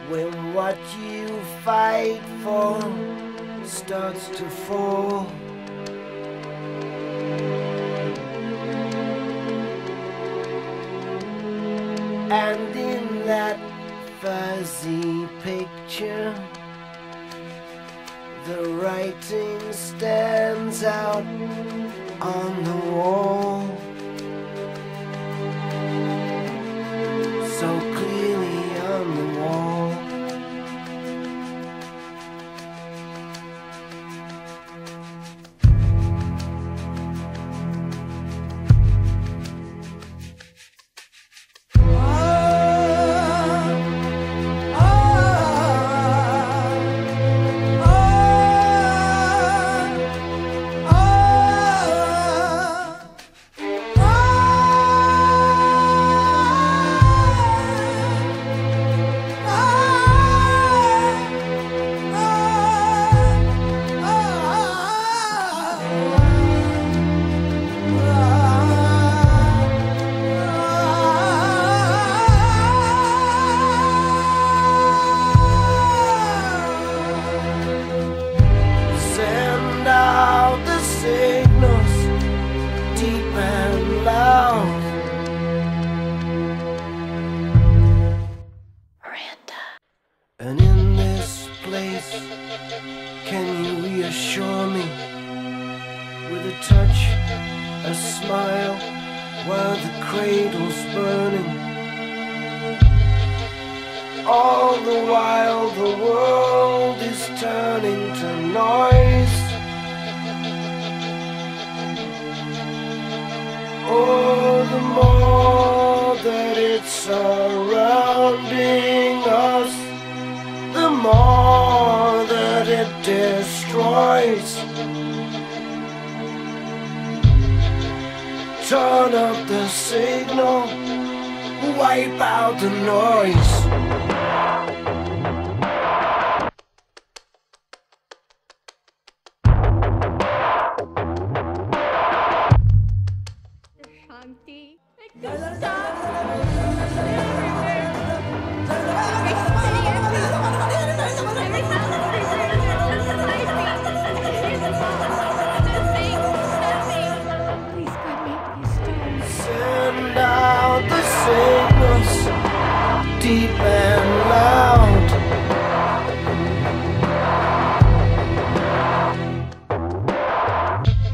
When what you fight for starts to fall, and in that fuzzy picture the writing stands out on the wall so clearly on the wall. Signals deep and loud. Miranda. And in this place, can you reassure me with a touch, a smile, while the cradle's burning? All the while the world is turning to noise. Oh, the more that it's surrounding us, the more that it destroys. Turn up the signal, wipe out the noise. Send out the signals deep and loud.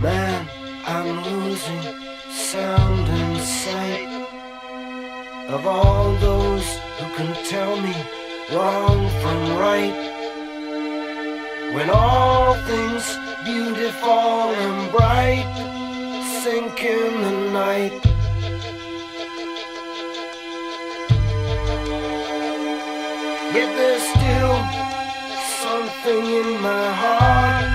Man, I'm losing sound and sight of all those who can tell me wrong from right. When all things beautiful and bright sink in the night. Yet there's still something in my heart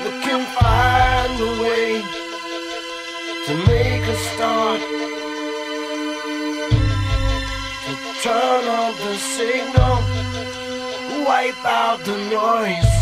that can find a way to make a start, to turn on the signal, wipe out the noise.